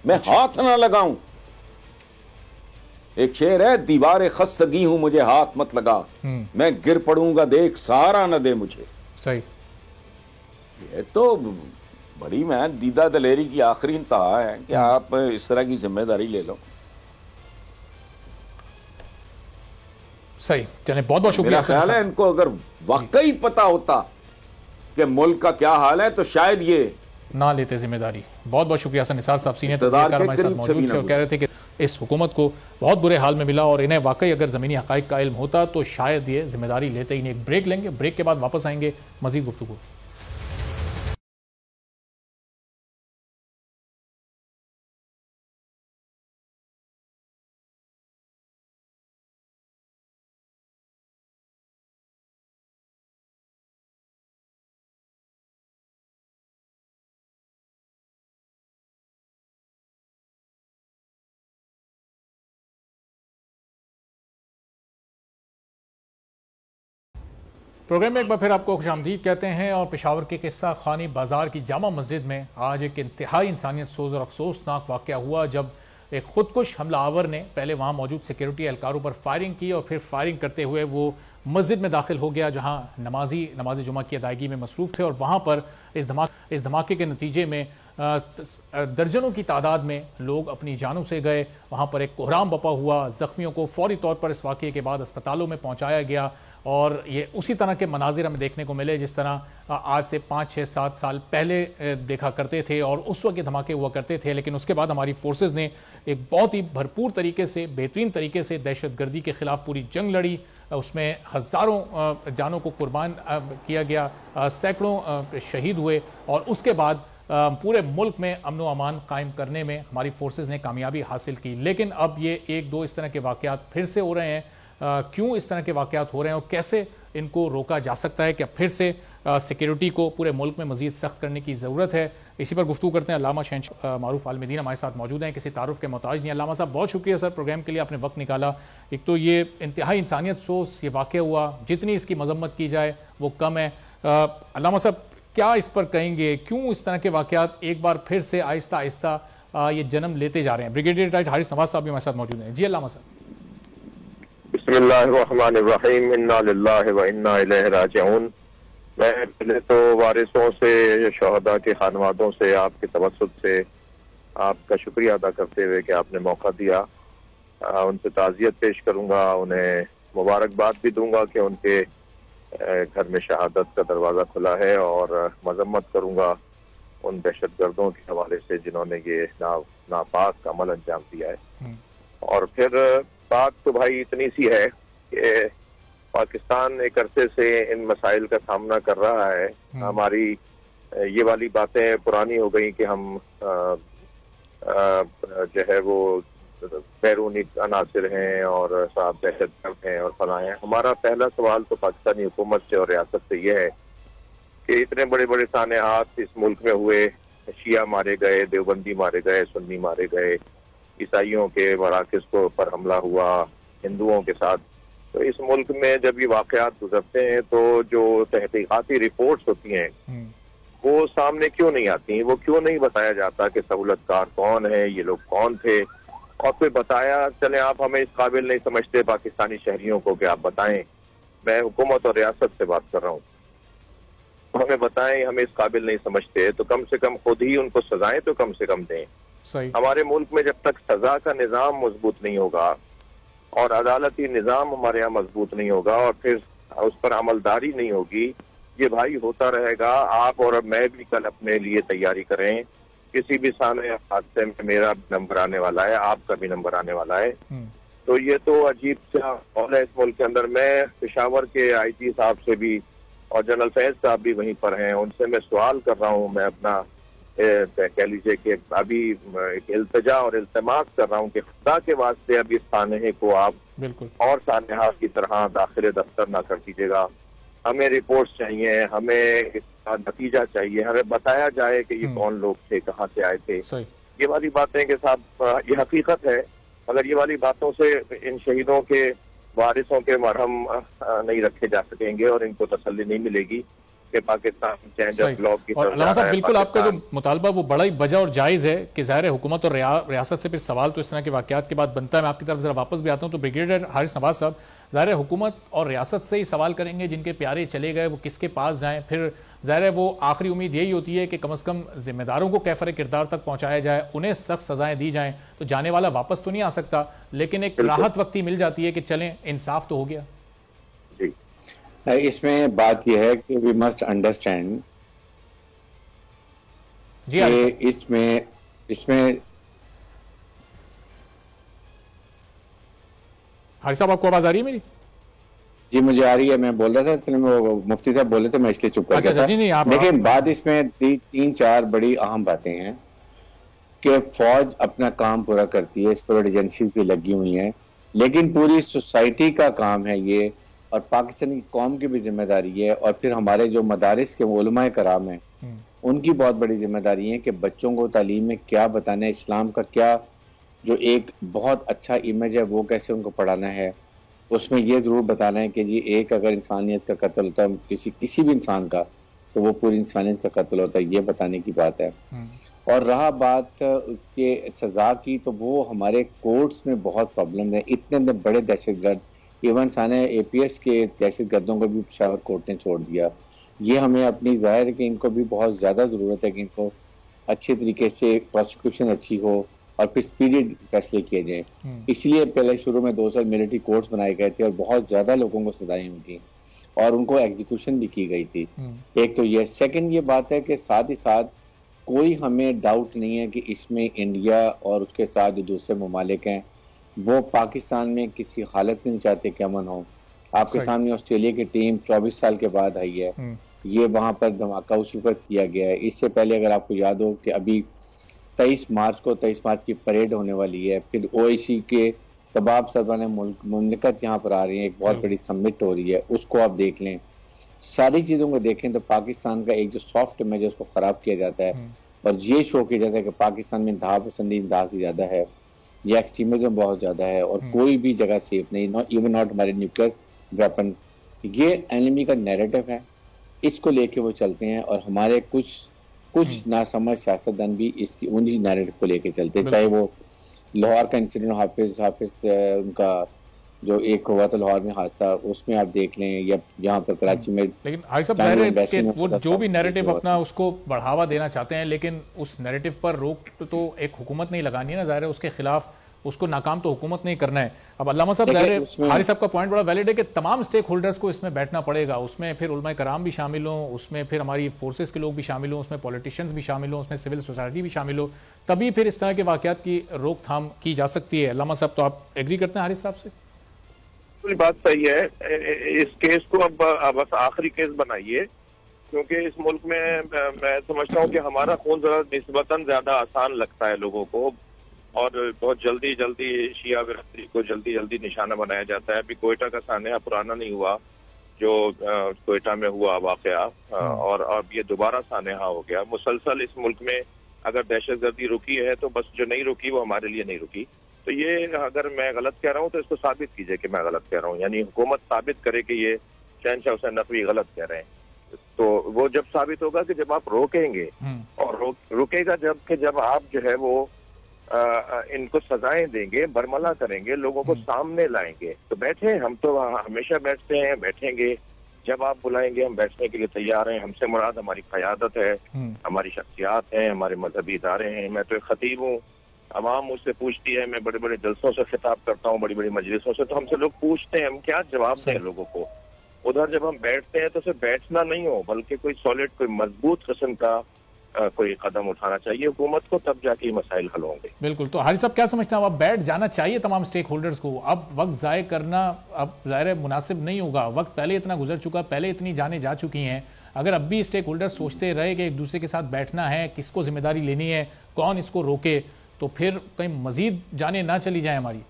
S1: मैं हाथ ना लगाऊं। एक शेर है, दीवारे खस्तगी हूं मुझे हाथ मत लगा, मैं गिर पड़ूंगा देख सहारा न दे मुझे।
S4: सही।
S1: ये तो बड़ी मैं दीदा दलेरी की आखिरी इंतहा है कि आप इस तरह की जिम्मेदारी ले लो।
S4: सही, चले बहुत बहुत शुक्रिया।
S1: मेरा ख्याल है इनको अगर वाकई पता होता कि मुल्क का क्या हाल है तो शायद ये
S4: ना लेते जिम्मेदारी। बहुत बहुत शुक्रिया हसन निसार साहब, सीनियर
S1: इक़्तिदार के
S4: हमारे साथ
S1: करीब से भी
S4: मौजूद थे और कह रहे थे कि इस हुकूमत को बहुत बुरे हाल में मिला और इन्हें वाकई अगर ज़मीनी हक़ाइक़ का इल्म होता तो शायद ये जिम्मेदारी लेते ही नहीं। एक ब्रेक लेंगे, ब्रेक के बाद वापस आएंगे, मजीद गुफ्तगू। प्रोग्राम में एक बार फिर आपको खुशामदीद कहते हैं और पेशावर के किस्सा खानी बाजार की जामा मस्जिद में आज एक इंतहाई इंसानियत सोज और अफसोसनाक वाक़या हुआ जब एक खुदकुश हमला आवर ने पहले वहां मौजूद सिक्योरिटी एहलकारों पर फायरिंग की और फिर फायरिंग करते हुए वो मस्जिद में दाखिल हो गया जहां नमाज जुमा की अदायगी में मसरूफ थे और वहां पर इस धमाके के नतीजे में दर्जनों की तादाद में लोग अपनी जानों से गए। वहां पर एक कोहराम बपा हुआ, जख्मियों को फौरी तौर पर इस वाक़े के बाद अस्पतालों में पहुंचाया गया और ये उसी तरह के मनाजिर हमें देखने को मिले जिस तरह आज से 5, 6, 7 साल पहले देखा करते थे और उस वक्त धमाके हुआ करते थे। लेकिन उसके बाद हमारी फोर्सेस ने एक बहुत ही भरपूर तरीके से, बेहतरीन तरीके से दहशतगर्दी के खिलाफ पूरी जंग लड़ी। उसमें हज़ारों जानों को कुर्बान किया गया, सैकड़ों शहीद हुए और उसके बाद पूरे मुल्क में अमन व अमान कायम करने में हमारी फोर्सेस ने कामयाबी हासिल की। लेकिन अब ये 1-2 इस तरह के वाक़यात फिर से हो रहे हैं। क्यों इस तरह के वाक़यात हो रहे हैं और कैसे इनको रोका जा सकता है? क्या फिर से सिक्योरिटी को पूरे मुल्क में मजीद सख्त करने की ज़रूरत है? इसी पर गुफ्तगू करते हैं। अल्लामा शहनशाह मारूफ आलमदीन हमारे साथ मौजूद हैं, किसी तारुफ के मोहताज नहीं। अल्लामा साहब बहुत शुक्रिया सर, प्रोग्राम के लिए आपने वक्त निकाला। एक तो ये इंतहाई इंसानियत सोच ये वाक़या हुआ, जितनी इसकी मजम्मत की जाए वो कम है। अल्लामा साहब क्या इस पर कहेंगे, क्यों इस तरह के वाक़यात एक बार फिर से आहिस्ता आहिस्ता ये जन्म लेते जा रहे हैं? ब्रिगेडियर राइट हारिस नवाज साहब भी हमारे साथ मौजूद हैं। जी अल्लामा साहब।
S6: बिस्मिल्लाहिर्रहमानिर्रहीम, इन्ना लिल्लाहि व इन्ना इलैहि राजिऊन। मैं पहले तो वारिसों से, शहदा के खानवादों से, आपके तवस्सुत से आपका शुक्रिया अदा करते हुए कि आपने मौका दिया, उनसे ताज़ियत पेश करूंगा, उन्हें मुबारकबाद भी दूंगा कि उनके घर में शहादत का दरवाज़ा खुला है और मजम्मत करूंगा उन दहशतगर्दों के हवाले से जिन्होंने ये नापाक अमल अंजाम दिया है। और फिर बात तो भाई इतनी सी है कि पाकिस्तान एक अरसे से इन मसाइल का सामना कर रहा है। हमारी ये वाली बातें पुरानी हो गई कि हम जो है वो बैरूनी अनासिर हैं और साहब दहशतगर्द हैं और फलां हैं। हमारा पहला सवाल तो पाकिस्तानी हुकूमत से और रियासत से ये है कि इतने बड़े बड़े सानेहात इस मुल्क में हुए, शिया मारे गए, देवबंदी मारे गए, सुन्नी मारे गए, ईसाइयों के मराकज़ को पर हमला हुआ, हिंदुओं के साथ। तो इस मुल्क में जब ये वाक़यात गुजरते हैं तो जो तहकीकाती रिपोर्ट्स होती हैं वो सामने क्यों नहीं आती? वो क्यों नहीं बताया जाता कि सहूलतकार कौन है, ये लोग कौन थे? और फिर बताया चले आप हमें इस काबिल नहीं समझते पाकिस्तानी शहरियों को कि आप बताएं, मैं हुकूमत और रियासत से बात कर रहा हूँ, हमें बताएं, हमें इस काबिल नहीं समझते तो कम से कम खुद ही उनको सजाएं तो कम से कम दें।
S4: सही।
S6: हमारे मुल्क में जब तक सजा का निज़ाम मजबूत नहीं होगा और अदालती निज़ाम हमारे यहाँ मजबूत नहीं होगा और फिर उस पर अमलदारी नहीं होगी, ये भाई होता रहेगा। आप और मैं भी कल अपने लिए तैयारी करें, किसी भी साने हादसे में मेरा नंबर आने वाला है, आपका भी नंबर आने वाला है। तो ये तो अजीब सा माहौल है इस मुल्क के अंदर। मैं पेशावर के IG साहब से भी और जनरल फैज साहब भी वहीं पर हैं, उनसे मैं सवाल कर रहा हूँ, मैं अपना कह लीजिए कि अभी एक इल्तिजा और इल्तिमास कर रहा हूँ कि खुदा के वास्ते अब इस सानहे को आप
S4: बिल्कुल
S6: और सानहा की तरह दाखिल दफ्तर ना कर दीजिएगा। हमें रिपोर्ट्स चाहिए, हमें इसका नतीजा चाहिए, हमें बताया जाए कि ये कौन लोग थे, कहाँ से आए थे। ये वाली बातें कि साहब ये हकीकत है, मगर ये वाली बातों से इन शहीदों के वारिसों के मरहम नहीं रखे जा सकेंगे और इनको तसल्ली नहीं मिलेगी कि पाकिस्तान चेंज ऑफ लॉ की तरफ
S4: अल्लामा
S6: जा रहा
S4: साहब,
S6: है।
S4: बिल्कुल आपका जो
S6: पाकिस्तान-
S4: मुतालबा वो बड़ा ही वजह और जायज़ है कि ज़ाहिर है हुकूमत और रियासत से फिर सवाल तो इस तरह के वाक़यात के बाद बनता है। मैं आपकी तरफ जरा वापस भी आता हूँ। तो ब्रिगेडियर हारिस नवाज साहब, ज़ाहिर है हुकूमत और रियासत से ही सवाल करेंगे, जिनके प्यारे चले गए वो किसके पास जाएं। फिर ज़ाहिर है वो आखिरी उम्मीद यही होती है कि कम से कम जिम्मेदारों को कैफर किरदार तक पहुंचाया जाए, उन्हें सख्त सजाएं दी जाएं। तो जाने वाला वापस तो नहीं आ सकता, लेकिन एक राहत वक्ती मिल जाती है कि चलें इंसाफ तो हो गया।
S6: जी
S2: इसमें बात यह है कि वी मस्ट अंडरस्टैंड
S4: जी हारिस
S2: कि
S4: साहब।
S2: इसमें
S4: हारिस साहब, आपको आवाज आ रही है मेरी?
S2: जी मुझे आ रही है। मैं बोल रहा था, इसलिए वो मुफ्ती साहब बोले थे, मैं इसलिए चुप कर
S4: अच्छा,
S2: गया था।
S4: जी नहीं, आप
S2: लेकिन बात इसमें तीन चार बड़ी अहम बातें हैं कि फौज अपना काम पूरा करती है, इस पर एजेंसीज भी लगी हुई हैं, लेकिन पूरी सोसाइटी का काम है ये, और पाकिस्तानी कौम की भी जिम्मेदारी है, और फिर हमारे जो मदारिस के उलमाए कराम हैं उनकी बहुत बड़ी जिम्मेदारी है कि बच्चों को तालीम में क्या बताना है, इस्लाम का क्या जो एक बहुत अच्छा इमेज है वो कैसे उनको पढ़ाना है। उसमें ये जरूर बताना है कि जी एक अगर इंसानियत का कत्ल होता है किसी भी इंसान का, तो वो पूरी इंसानियत का कत्ल होता है, ये बताने की बात है। और रहा बात उसके सजा की, तो वो हमारे कोर्ट्स में बहुत प्रॉब्लम है। इतने बड़े दहशतगर्द, इवन साने APS के दहशतगर्दों को भी पेशावर कोर्ट ने छोड़ दिया। ये हमें अपनी जाहिर है कि इनको भी बहुत ज़्यादा ज़रूरत है कि इनको अच्छे तरीके से प्रोसिक्यूशन अच्छी हो और फिर स्पीडी फैसले किए जाएं। इसलिए पहले शुरू में 2 साल मिलिट्री कोर्ट्स बनाए गए थे और बहुत ज़्यादा लोगों को सजाएं हुई थी और उनको एग्जीक्यूशन भी की गई थी। एक तो ये, सेकंड ये बात है कि साथ ही साथ कोई हमें डाउट नहीं है कि इसमें इंडिया और उसके साथ जो दूसरे ममालिक हैं वो पाकिस्तान में किसी हालत में नहीं चाहते कि अमन हो। आपके सामने ऑस्ट्रेलिया की टीम 24 साल के बाद आई है, ये वहां पर धमाका उस वक्त किया गया है। इससे पहले अगर आपको याद हो कि अभी 23 मार्च की परेड होने वाली है, फिर OIC के तबाब सरबराह मुमलिकत यहाँ पर आ रही है, एक बहुत बड़ी समिट हो रही है, उसको आप देख लें, सारी चीज़ों को देखें तो पाकिस्तान का एक जो सॉफ्ट इमेज है उसको ख़राब किया जाता है और ये शो किया जाता है कि पाकिस्तान में इंतहा पसंदी इंतहा से ज़्यादा है, ये एक्सट्रीमिज्म बहुत ज़्यादा है और कोई भी जगह सेफ नहीं, इवन नॉट हमारे न्यूक्लियर वेपन। ये एनिमी का नैरेटिव है, इसको लेके वो चलते हैं और हमारे कुछ नासमझ सियासतदान भी इसकी उन्हीं नैरेटिव को लेके चलते हैं। चाहे वो लाहौर का इंसिडेंट, हाफिज उनका जो एक हुआ था लाहौर में हादसा, उसमें आप देख लें, या यहाँ पर कराची में।
S4: लेकिन हाई साहब, जाहिर है कि वो जो भी नैरेटिव अपना उसको बढ़ावा देना चाहते हैं, लेकिन उस नैरेटिव पर रोक तो एक हुकूमत नहीं लगानी है ना, जाहिर है उसके खिलाफ उसको नाकाम तो हुकूमत नहीं करना है। अब अल्लामा साहब, जाहिर है हारिस साहब का पॉइंट बड़ा वैलिड है कि तमाम स्टेक होल्डर्स को इसमें बैठना पड़ेगा, उसमें फिर उलमाए कराम भी शामिल हों, उसमें फिर हमारी फोर्सेस के लोग भी शामिल हों, उसमें पॉलिटिशियंस भी शामिल हों, उसमें सिविल सोसाइटी भी शामिल हो, तभी फिर इस तरह के वाकयात की रोकथाम की जा सकती है। अल्लामा साहब, तो आप एग्री करते हैं हारिस साहब से?
S6: बात सही है। इस केस को अब बस आखिरी केस बनाइए, क्योंकि इस मुल्क में मैं समझता हूँ कि हमारा खून जरा निस्बतन ज्यादा आसान लगता है लोगों को और बहुत जल्दी शिया बिरादरी को जल्दी निशाना बनाया जाता है। अभी कोयटा का सान्या पुराना नहीं हुआ जो कोयटा में हुआ वाकया, और अब ये दोबारा सान्या हो गया। मुसलसल इस मुल्क में अगर दहशतगर्दी रुकी है तो बस जो नहीं रुकी वो हमारे लिए नहीं रुकी। तो ये अगर मैं गलत कह रहा हूँ तो इसको साबित कीजिए कि मैं गलत कह रहा हूँ, यानी हुकूमत साबित करे कि ये शहनशाह हुसैन नकवी गलत कह रहे हैं। तो वो जब साबित होगा कि जब आप रोकेंगे और रुकेगा जब आप जो है वो इनको सजाएं देंगे, बरमला करेंगे, लोगों को सामने लाएंगे। तो बैठे, हम तो हमेशा बैठते हैं, बैठेंगे, जब आप बुलाएंगे हम बैठने के लिए तैयार हैं। हमसे मुराद हमारी क़यादत है, हमारी शख्सियात हैं, हमारे मजहबी इदारे हैं। मैं तो एक खतीब हूँ, अवाम मुझसे पूछती है, मैं बड़े बड़े जलसों से खिताब करता हूँ, बड़ी बड़ी मजलिसों से, तो हमसे लोग पूछते हैं हम क्या जवाब दें लोगों को। उधर जब हम बैठते हैं तो सिर्फ बैठना नहीं हो, बल्कि कोई सॉलिड, कोई मजबूत किस्म का कोई कदम उठाना चाहिए हुकूमत को, तब जाके मसाइल हल होंगे।
S4: बिल्कुल। तो हारिस साहब, क्या समझते हैं, अब बैठ जाना चाहिए तमाम स्टेक होल्डर्स को? अब वक्त ज़ाय करना अब ज़ाहिर है मुनासिब नहीं होगा, वक्त पहले इतना गुजर चुका, पहले इतनी जाने जा चुकी हैं। अगर अब भी स्टेक होल्डर्स सोचते रहे कि एक दूसरे के साथ बैठना है, किसको जिम्मेदारी लेनी है, कौन इसको रोके, तो फिर कहीं मजीद जाने ना चली जाए हमारी।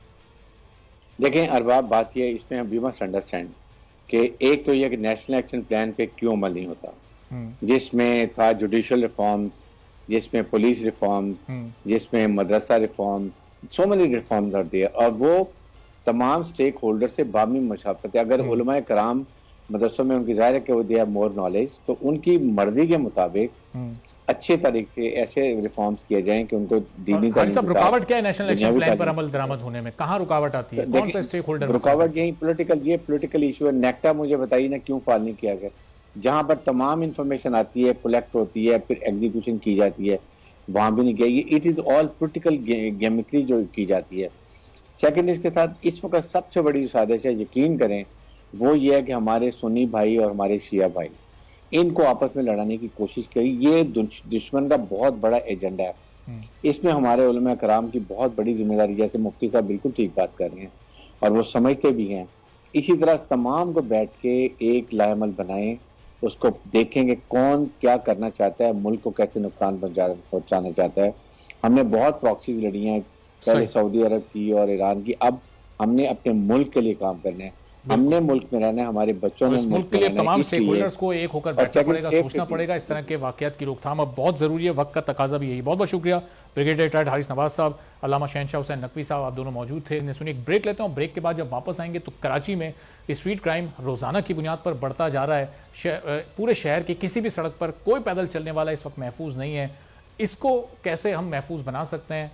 S2: देखें अरबाब, बात यह इसमें वी मस्ट अंडरस्टैंड कि एक तो यह कि नेशनल एक्शन प्लान पे क्यों अमल नहीं होता, जिसमें था जुडिशल रिफॉर्म्स, जिसमें पुलिस रिफॉर्म्स, जिसमें मदरसा reform, so many reforms are there, और वो तमाम स्टेक होल्डर से बामी मुशावरत है। अगर उलमाए कराम मदरसों में उनकी ज़ाहिर है कि वो दे हैव मोर नॉलेज, तो उनकी मर्जी के मुताबिक अच्छे तरीके से ऐसे रिफॉर्म्स किए जाएं कि उनको दीनी
S4: सब रुकावट क्या है नेशनल एक्शन प्लान पर अमल दरामद होने में? कहाँ रुकावट आती है? कौन सा स्टेक होल्डर?
S2: रुकावट यही पॉलिटिकल इशू है। नेक्टा मुझे बताइए ना क्यों फाल नहीं किया गया? जहां पर तमाम इंफॉर्मेशन आती है, कलेक्ट होती है, फिर एग्जीक्यूशन की जाती है, वहां भी नहीं किया। ये इट इज ऑल पोलिटिकल गेमिक्री जो की जाती है। सेकंड, इसके साथ इस वक्त सबसे बड़ी साजिश है, यकीन करें, वो ये है कि हमारे सुन्नी भाई और हमारे शिया भाई इनको आपस में लड़ाने की कोशिश करी। ये दुश्मन का बहुत बड़ा एजेंडा है। इसमें हमारे उलमा कराम की बहुत बड़ी जिम्मेदारी, जैसे मुफ्ती साहब बिल्कुल ठीक बात कर रहे हैं और वो समझते भी हैं। इसी तरह तमाम को बैठ के एक लाएमल बनाएं, उसको देखेंगे कौन क्या करना चाहता है, मुल्क को कैसे नुकसान पहुंचाना चाहता है। हमने बहुत प्रॉक्सीज लड़ी हैं, पहले सऊदी अरब की और ईरान की। अब हमने अपने मुल्क के लिए काम करना है, हमने मुल्क में रहना है, हमारे बच्चों ने
S4: मुल्क के लिए तमाम स्टेक होल्डर्स को एक होकर बैठना पड़ेगा, सोचना पड़ेगा। इस तरह के वाकयात की रोकथाम अब बहुत जरूरी है, वक्त का तकाजा भी यही। बहुत बहुत शुक्रिया ब्रिगेडियर रिटायर्ड हारिस नवाज साहब, अल्लामा शहनशाह हुसैन नकवी साहब, आप दोनों मौजूद थे। सुनिए, एक ब्रेक लेते हैं। ब्रेक के बाद जब वापस आएंगे तो कराची में स्ट्रीट क्राइम रोजाना की बुनियाद पर बढ़ता जा रहा है। पूरे शहर की किसी भी सड़क पर कोई पैदल चलने वाला इस वक्त महफूज नहीं है। इसको कैसे हम महफूज बना सकते हैं?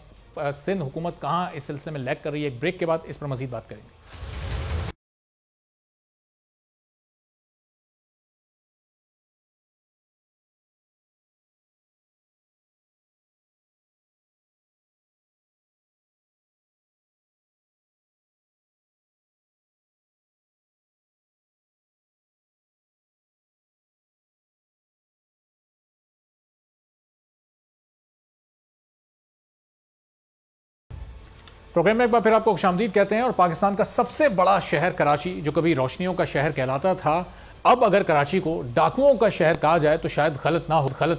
S4: सिंध हुकूमत कहाँ इस सिलसिले में लैग कर रही है? एक ब्रेक के बाद इस पर मजीद बात करेंगे। प्रोग्राम में एक बार फिर आपको खुशामदीद कहते हैं। और पाकिस्तान का सबसे बड़ा शहर कराची, जो कभी रोशनियों का शहर कहलाता था, अब अगर कराची को डाकुओं का शहर कहा जाए तो शायद गलत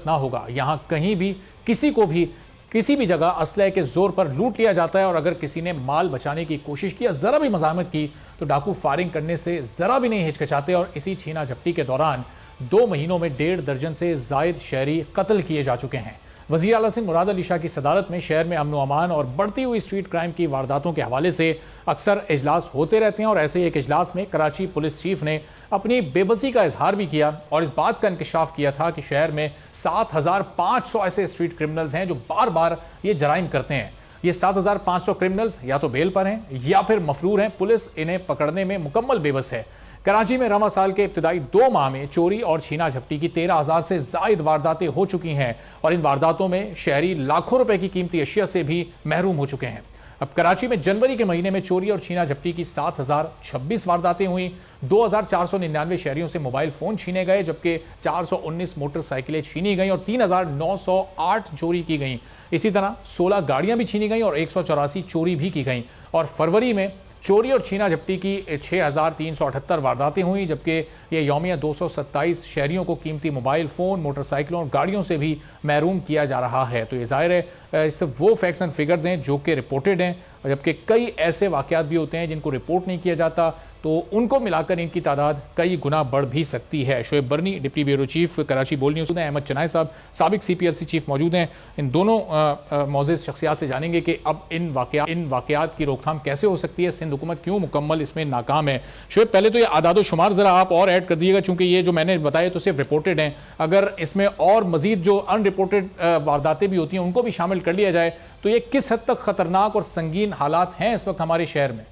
S4: ना होगा। यहाँ कहीं भी किसी को भी किसी भी जगह असलहे के जोर पर लूट लिया जाता है, और अगर किसी ने माल बचाने की कोशिश की या जरा भी मजामत की तो डाकू फायरिंग करने से जरा भी नहीं हिचकिचाते। और इसी छीना झपटी के दौरान 2 महीनों में 1.5 दर्जन से जायद शहरी कत्ल किए जा चुके हैं। वज़ीर आला सिंध मुराद अली शाह की सदारत में शहर में अमन व अमान और बढ़ती हुई स्ट्रीट क्राइम की वारदातों के हवाले से अक्सर इजलास होते रहते हैं। और ऐसे एक इजलास में कराची पुलिस चीफ ने अपनी बेबसी का इजहार भी किया और इस बात का इंकशाफ किया था कि शहर में 7,500 ऐसे स्ट्रीट क्रिमिनल्स हैं जो बार बार ये जराइम करते हैं। ये 7,500 क्रिमिनल्स या तो बेल पर हैं या फिर मफरूर हैं। पुलिस इन्हें पकड़ने में मुकम्मल बेबस है। कराची में रवा साल के इब्तिदाई 2 माह में चोरी और छीना झपटी की 13,000 से जायद वारदातें हो चुकी हैं और इन वारदातों में शहरी लाखों रुपए की कीमती अशिया से भी महरूम हो चुके हैं। अब कराची में जनवरी के महीने में चोरी और छीना झपटी की 7,026 वारदातें हुई। 2,499 शहरियों से मोबाइल फोन छीने गए, जबकि 419 मोटरसाइकिलें छीनी गई और 3,908 चोरी की गई। इसी तरह 16 गाड़ियां भी छीनी गई और 184 चोरी भी की गई। और फरवरी में चोरी और छीना झपटी की 6,378 वारदातें हुई, जबकि ये यौमिया 227 शहरियों को कीमती मोबाइल फ़ोन, मोटरसाइकिलों और गाड़ियों से भी महरूम किया जा रहा है। तो ये जाहिर है इससे वो फैक्ट्स एंड फिगर्स हैं जो कि रिपोर्टेड हैं, जबकि कई ऐसे वाकयात भी होते हैं जिनको रिपोर्ट नहीं किया जाता, तो उनको मिलाकर इनकी तादाद कई गुना बढ़ भी सकती है। शोएब बर्नी डिप्टी ब्यूरो चीफ कराची बोल न्यूज़ हैं, अहमद चनाई साहब साबिक CPLC चीफ मौजूद हैं। इन दोनों मौजूद शख्सियात से जानेंगे कि अब इन वाकयात की रोकथाम कैसे हो सकती है, सिंध हुकूमत क्यों मुकम्मल इसमें नाकाम है। शोएब, पहले तो ये आदादो शुमार ज़रा आप और ऐड कर दीजिएगा, चूंकि ये जो मैंने बताया तो सिर्फ रिपोर्टेड हैं। अगर इसमें और मजीद जो अनरिपोर्टेड वारदातें भी होती हैं उनको भी शामिल कर लिया जाए तो ये किस हद तक खतरनाक और संगीन हालात हैं इस वक्त हमारे शहर में?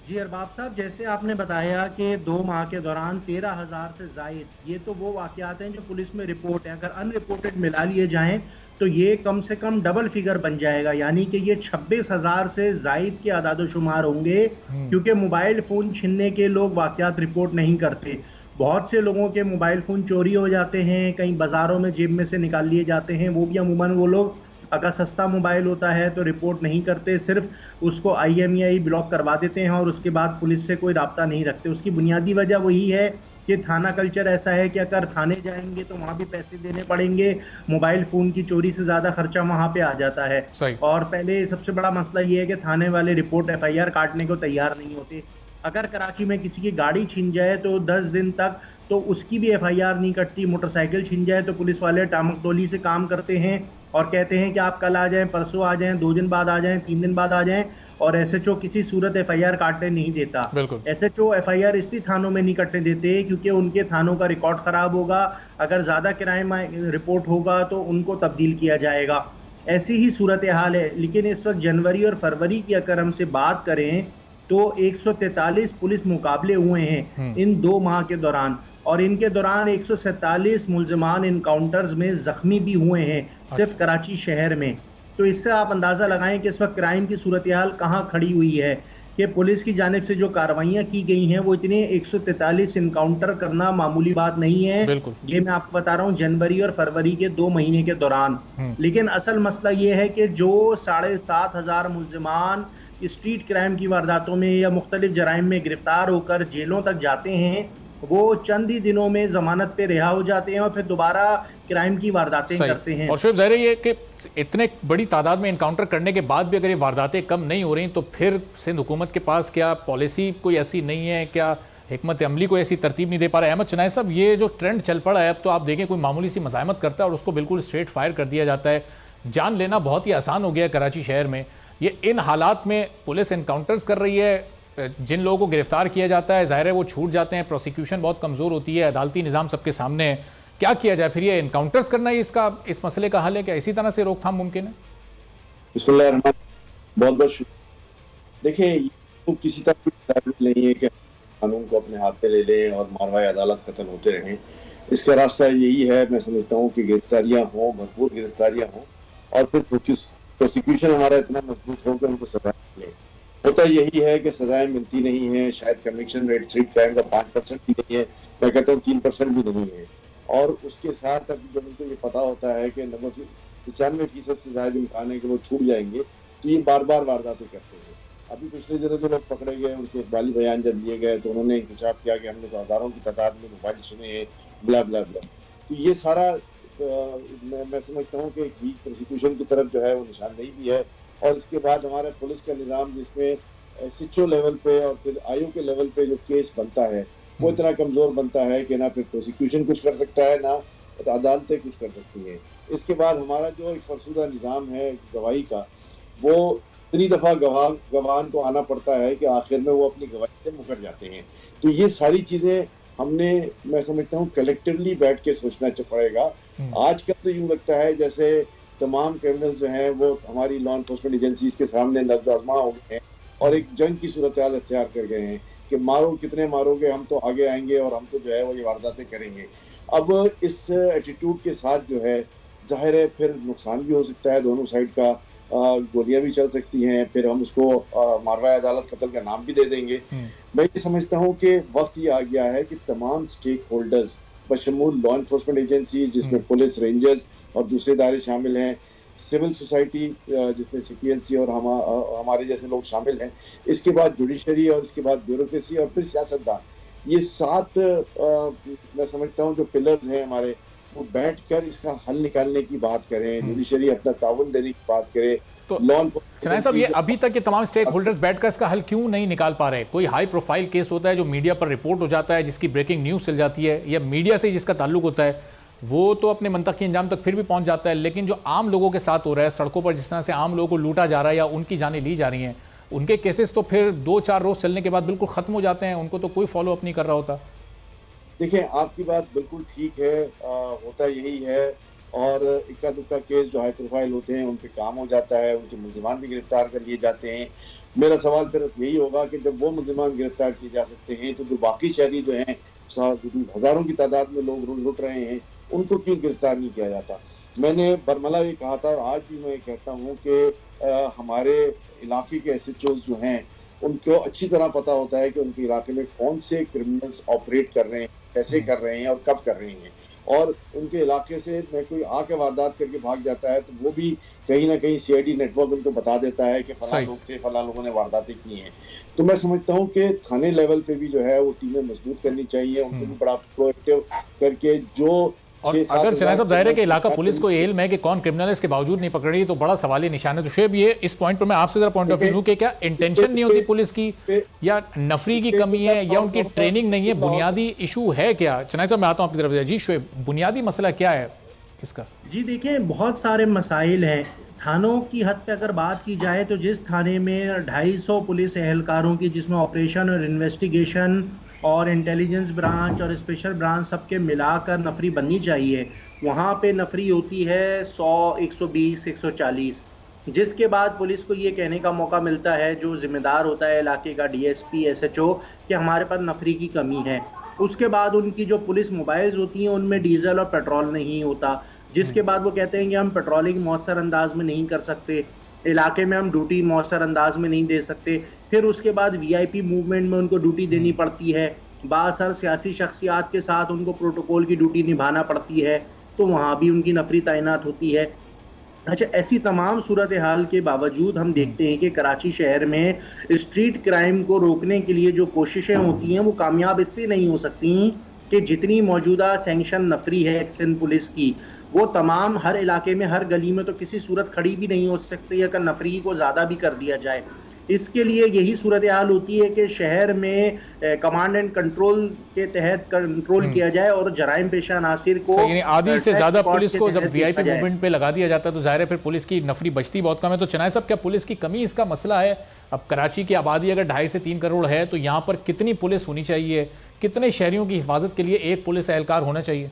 S3: जी अरबाब साहब, जैसे आपने बताया कि 2 माह के दौरान 13,000 से जायद, ये तो वो वाकयात हैं जो पुलिस में रिपोर्ट हैं। अगर अनरिपोर्टेड मिला लिए जाएं तो ये कम से कम डबल फिगर बन जाएगा, यानी कि ये 26,000 से जायद के आदादोशुमार होंगे। क्योंकि मोबाइल फ़ोन छीनने के लोग वाकयात रिपोर्ट नहीं करते। बहुत से लोगों के मोबाइल फ़ोन चोरी हो जाते हैं, कहीं बाज़ारों में जेब में से निकाल लिए जाते हैं। वो भी अमूमन वो लोग अगर सस्ता मोबाइल होता है तो रिपोर्ट नहीं करते, सिर्फ उसको IMEI ब्लॉक करवा देते हैं और उसके बाद पुलिस से कोई राब्ता नहीं रखते। उसकी बुनियादी वजह वही है कि थाना कल्चर ऐसा है कि अगर थाने जाएंगे तो वहाँ भी पैसे देने पड़ेंगे, मोबाइल फ़ोन की चोरी से ज़्यादा खर्चा वहाँ पे आ जाता है। और पहले सबसे बड़ा मसला ये है कि थाने वाले रिपोर्ट FIR काटने को तैयार नहीं होते। अगर कराची में किसी की गाड़ी छीन जाए तो 10 दिन तक तो उसकी भी एफआईआर नहीं कटती। मोटरसाइकिल छिन जाए तो पुलिस वाले टामकटोली से काम करते हैं और कहते हैं कि आप कल आ जाएं, परसों आ जाएं, 2 दिन बाद आ जाएं, 3 दिन बाद आ जाएं, और एसएचओ किसी सूरत एफआईआर काटने नहीं देता। एसएचओ एफआईआर इसलिए थानों में नहीं कटने देते क्योंकि उनके थानों का रिकॉर्ड खराब होगा, अगर ज्यादा क्राइम रिपोर्ट होगा तो उनको तब्दील किया जाएगा। ऐसी ही सूरत हाल है। लेकिन इस वक्त जनवरी और फरवरी की अगर हमसे बात करें तो 143 पुलिस मुकाबले हुए हैं इन 2 माह के दौरान, और इनके दौरान 147 मुल्जिमान इनकाउंटर्स में जख्मी भी हुए हैं सिर्फ कराची शहर में। तो इससे आप अंदाजा लगाएं कि इस वक्त क्राइम की सूरत हाल कहाँ खड़ी हुई है कि पुलिस की जानिब से जो कार्रवाइयां की गई हैं वो इतने 143 इनकाउंटर करना मामूली बात नहीं है। ये मैं आपको बता रहा हूँ जनवरी और फरवरी के 2 महीने के दौरान। लेकिन असल मसला ये है कि जो 7,500 मुल्जिमान स्ट्रीट क्राइम की वारदातों में या मुख्तलिफ जराइम में गिरफ्तार होकर जेलों तक जाते हैं, वो चंद ही दिनों में जमानत पे रिहा हो जाते हैं और फिर दोबारा क्राइम की वारदातें करते हैं।
S4: और शुएब, ज़ाहिर है ये कि इतने बड़ी तादाद में इनकाउंटर करने के बाद भी अगर ये वारदातें कम नहीं हो रही तो फिर सिंध हुकूमत के पास क्या पॉलिसी कोई ऐसी नहीं है, क्या हिकमत अमली को ऐसी तरतीब नहीं दे पा रहा है? अहमद चनाई साहब, ये जो ट्रेंड चल पड़ा है अब तो आप देखें कोई मामूली सी मज़ाहमत करता है और उसको बिल्कुल स्ट्रेट फायर कर दिया जाता है। जान लेना बहुत ही आसान हो गया है कराची शहर में। ये इन हालात में पुलिस इनकाउंटर्स कर रही है, जिन लोगों को गिरफ्तार किया जाता है जाहिर है वो छूट जाते हैं, प्रोसिक्यूशन बहुत कमज़ोर होती है, अदालती निज़ाम सबके सामने है। क्या किया जाए फिर? ये इनकाउंटर्स करना ही इसका इस मसले का हल है? क्या इसी तरह से रोकथाम मुमकिन है?
S7: बहुत बहुत शुक्रिया। देखिए, तो किसी तरह नहीं है कि कानून को अपने हाथ में ले लें और मारवाई अदालत खत्म होते रहें। इसका रास्ता यही है, मैं समझता हूँ कि गिरफ्तारियां हों, भरपूर गिरफ्तारियां हों, और फिर प्रोसिक्यूशन हमारा इतना मजबूत हो कि उनको सजा मिले। होता यही है कि सजाएं मिलती नहीं है, शायद कन्विक्शन रेट स्ट्रीट क्राइम का 5% भी नहीं है, मैं कहता हूँ 3% भी नहीं है। और उसके साथ अब जब उनको ये पता होता है कि 95% से ज्यादा इम्कान है कि वो छूट जाएंगे, तो ये बार बार वारदातें करते हैं। अभी पिछले दिनों जो लोग पकड़े गए उनके इकबाली बयान जब लिए गए तो उन्होंने इंकशाफ किया कि हमने तो हजारों की तादाद में मोबाइल सुने हैं, ब्ला ब्ला ब्ला। तो ये सारा मैं समझता हूँ कि एक वीक प्रोसिक्यूशन की तरफ जो है वो निशानदेही भी है। और इसके बाद हमारा पुलिस का निज़ाम जिसमें एसएचओ लेवल पे और फिर आईओ के लेवल पे जो केस बनता है वो इतना कमजोर बनता है कि ना फिर प्रोसिक्यूशन कुछ कर सकता है ना अदालतें कुछ कर सकती हैं। इसके बाद हमारा जो एक फरसुदा निज़ाम है गवाही का, वो इतनी दफ़ा गवाहान को आना पड़ता है कि आखिर में वो अपनी गवाही से मुकर जाते हैं। तो ये सारी चीज़ें हमने, मैं समझता हूँ, कलेक्टिवली बैठ के सोचना पड़ेगा। आजकल तो यूँ लगता है जैसे तमाम क्रिमिनल जो हैं वो हमारी लॉ एनफोर्समेंट एजेंसीज के सामने नज़र हो गए हैं और एक जंग की सूरत हाल अख्तियार कर गए हैं कि मारो, कितने मारोगे, हम तो आगे आएंगे और हम तो जो है वो ये वारदातें करेंगे। अब इस एटीट्यूड के साथ जो है जाहिर है फिर नुकसान भी हो सकता है, दोनों साइड का गोलियां भी चल सकती हैं, फिर हम उसको मारवाई अदालत कत्ल का नाम भी दे देंगे। मैं ये समझता हूँ कि वक्त ये आ गया है कि तमाम स्टेक होल्डर्स बशमूल लॉ एनफोर्समेंट एजेंसीज जिसमें पुलिस, रेंजर्स और दूसरे इदारे शामिल हैं, सिविल सोसाइटी जिसमें सीपीएलसी और हमारे जैसे लोग शामिल हैं, इसके बाद जुडिशरी और इसके बाद ब्यूरोक्रेसी और फिर सियासतदान, ये 7 मैं समझता हूँ जो पिलर्स हैं हमारे, वो बैठकर इसका हल निकालने की बात करें, जुडिशरी अपना ताउन देने की बात करे। तो
S4: चनाई साहब, ये अभी तक ये तमाम स्टेक होल्डर्स बैठकर इसका हल क्यों नहीं निकाल पा रहे? कोई हाई प्रोफाइल केस होता है जो मीडिया पर रिपोर्ट हो जाता है, जिसकी ब्रेकिंग न्यूज चल जाती है, या मीडिया से जिसका ताल्लुक होता है वो तो अपने मंतकी अंजाम तक फिर भी पहुंच जाता है, लेकिन जो आम लोगों के साथ हो रहा है, सड़कों पर जिस तरह से आम लोगों को लूटा जा रहा है या उनकी जानें ली जा रही हैं, उनके केसेस तो फिर 2-4 रोज चलने के बाद बिल्कुल खत्म हो जाते हैं, उनको तो कोई फॉलो अप नहीं कर रहा होता।
S7: देखिए, आपकी बात बिल्कुल ठीक है, होता यही है। और इक्का दुक्का केस जो हाई प्रोफाइल होते हैं उन पे काम हो जाता है, उनके मुल्जिमान भी गिरफ्तार कर लिए जाते हैं। मेरा सवाल फिर यही होगा कि जब वो मुल्जिमान गिरफ्तार किए जा सकते हैं तो जो बाकी शहरी जो हैं, हजारों की तादाद में लोग लुट रहे हैं, उनको क्यों गिरफ्तार नहीं किया जाता? मैंने बरमला ये कहा था और आज भी मैं कहता हूँ कि हमारे इलाके के एसएचओज जो हैं उनको अच्छी तरह पता होता है कि उनके इलाके में कौन से क्रिमिनल्स ऑपरेट कर रहे हैं, कैसे कर रहे हैं और कब कर रहे हैं। और उनके इलाके से मैं कोई आके वारदात करके भाग जाता है तो वो भी कहीं ना कहीं सीआईडी नेटवर्क उनको बता देता है कि फलां लोग थे, फलां लोगों ने वारदातें की हैं। तो मैं समझता हूँ कि थाने लेवल पे भी जो है वो टीमें मजबूत करनी चाहिए, उनको भी बड़ा प्रोएक्टिव करके जो
S4: और अगर चनाई साहब जाहिर है कि इलाका पुलिस को ये इल्म है कि कौन क्रिमिनल है, इसके बावजूद नहीं पकड़ रही, तो बड़ा सवाली निशान है। तो शुएब, ये इस पॉइंट पर मैं आपसे जरा पॉइंट ऑफ व्यू लूं कि क्या इंटेंशन नहीं होती पुलिस की, या नफरी की कमी है, या उनकी ट्रेनिंग नहीं है, बुनियादी इशू है क्या? चनाई साहब मैं आता हूं आपकी तरफ से। जी शुएब, बुनियादी मसला क्या है इसका?
S3: जी देखिए, बहुत सारे मसाइल हैं। थानों की हद पे अगर बात की जाए तो जिस थाने में 250 पुलिस एहलकारों की, जिसमें ऑपरेशन और इन्वेस्टिगेशन और इंटेलिजेंस ब्रांच और स्पेशल ब्रांच सबके मिलाकर नफरी बननी चाहिए, वहाँ पे नफरी होती है 100, 120, 140, जिसके बाद पुलिस को ये कहने का मौका मिलता है, जो जिम्मेदार होता है इलाके का, डीएसपी, एसएचओ, कि हमारे पास नफरी की कमी है। उसके बाद उनकी जो पुलिस मोबाइल्स होती हैं उनमें डीजल और पेट्रोल नहीं होता, जिसके बाद वो कहते हैं कि हम पेट्रोलिंग मौसर अंदाज में नहीं कर सकते, इलाके में हम ड्यूटी मौसर अंदाज में नहीं दे सकते। फिर उसके बाद वीआईपी मूवमेंट में उनको ड्यूटी देनी पड़ती है, बासर सियासी शख्सियात के साथ उनको प्रोटोकॉल की ड्यूटी निभाना पड़ती है, तो वहाँ भी उनकी नफरी तैनात होती है। अच्छा, ऐसी तमाम सूरत हाल के बावजूद हम देखते हैं कि कराची शहर में स्ट्रीट क्राइम को रोकने के लिए जो कोशिशें होती हैं वो कामयाब इससे नहीं हो सकती कि जितनी मौजूदा सैंक्शन नफरी है सिंध पुलिस की, वो तमाम हर इलाके में, हर गली में तो किसी सूरत खड़ी भी नहीं हो सकती अगर नफरी को ज़्यादा भी कर दिया जाए। इसके लिए यही सूरत हाल होती है कि शहर में कमांड एंड कंट्रोल के तहत कंट्रोल किया जाए और जराइम पेशा अनासिर को,
S4: यानी आधी से ज्यादा पुलिस को जब वीआईपी मूवमेंट पे लगा दिया जाता है तो जाहिर है फिर पुलिस की नफरी बचती बहुत कम है। तो चनाई साहब, क्या पुलिस की कमी इसका मसला है? अब कराची की आबादी अगर 2.5 से 3 करोड़ है तो यहाँ पर कितनी पुलिस होनी चाहिए? कितने शहरियों की हिफाजत के लिए एक पुलिस एहलकार होना चाहिए?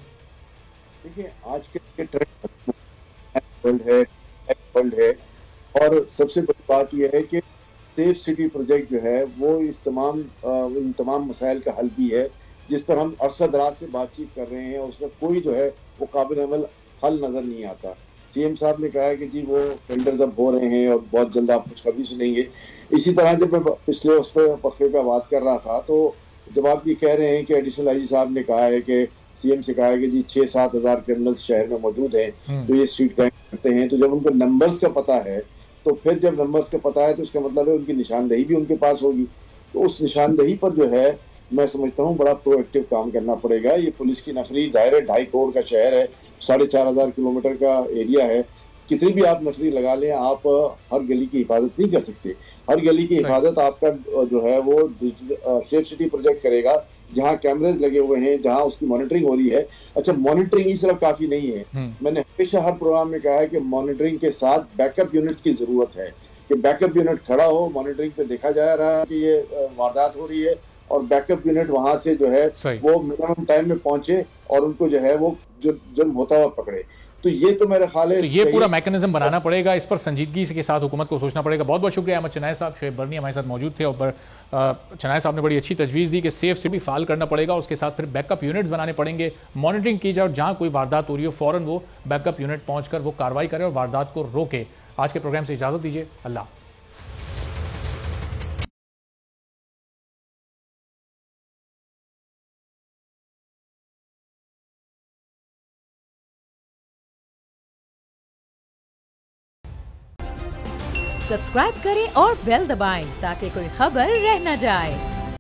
S7: देखिए, आज के ट्रेंड है और सबसे बड़ी बात यह है कि सेफ सिटी प्रोजेक्ट जो है वो इन तमाम मसाइल का हल भी है, जिस पर हम अरसा दराज से बातचीत कर रहे हैं और उसमें कोई जो है वो काबिल अमल हल नजर नहीं आता। सीएम साहब ने कहा है कि जी वो टेंडर्स अब हो रहे हैं और बहुत जल्द आप कुछ खबरी सुनेंगे। इसी तरह जब मैं पिछले उस पर वक्फे पर बात कर रहा था तो जब आप ये कह रहे हैं कि एडिशनल आईजी साहब ने कहा है कि सीएम से कहा है कि जी 6-7 हज़ार क्रिमिनल्स शहर में मौजूद हैं तो ये स्ट्रीट क्राइम करते हैं, तो जब उनको नंबर्स का पता है तो फिर जब नंबर्स का पता है तो इसका मतलब है उनकी निशानदेही भी उनके पास होगी। तो उस निशानदेही पर जो है मैं समझता हूँ बड़ा प्रोएक्टिव काम करना पड़ेगा। ये पुलिस की नफरी, दायरे 2.5 करोड़ का शहर है, 4,500 किलोमीटर का एरिया है, कितनी भी आप नफरी लगा लें आप हर गली की हिफाजत नहीं कर सकते। हर गली की हिफाजत आपका जो है वो सेफ सिटी प्रोजेक्ट करेगा, जहां कैमरेज लगे हुए हैं, जहां उसकी मॉनिटरिंग हो रही है। अच्छा, मॉनिटरिंग ही सिर्फ काफी नहीं है। मैंने हमेशा हर प्रोग्राम में कहा है कि मॉनिटरिंग के साथ बैकअप यूनिट्स की जरूरत है, कि बैकअप यूनिट खड़ा हो, मॉनिटरिंग पे देखा जा रहा है कि ये वारदात हो रही है और बैकअप यूनिट वहां से जो है वो मिनिमम टाइम में पहुंचे और उनको जो है वो जुर्म होता हुआ पकड़े। तो ये तो मेरा ख्याल है,
S4: तो ये पूरा मैकेनिज्म बनाना पड़ेगा, इस पर संजीदगी के साथ हुकूमत को सोचना पड़ेगा। बहुत बहुत शुक्रिया अहमद चनाई साहब। शुएब बरनी हमारे साथ मौजूद थे और चनाई साहब ने बड़ी अच्छी तजवीज़ दी कि सेफ से भी फाल करना पड़ेगा, उसके साथ फिर बैकअप यूनिट्स बनाने पड़ेंगे, मॉनिटरिंग की जाए और जहां कोई वारदात हो रही हो फौरन वो बैकअप यूनिट पहुंचकर वो कार्रवाई करे और वारदात को रोके। आज के प्रोग्राम से इजाजत दीजिए, अल्लाह हाफ़िज़।
S5: सब्सक्राइब करें और बेल दबाएं ताकि कोई खबर रह न जाए।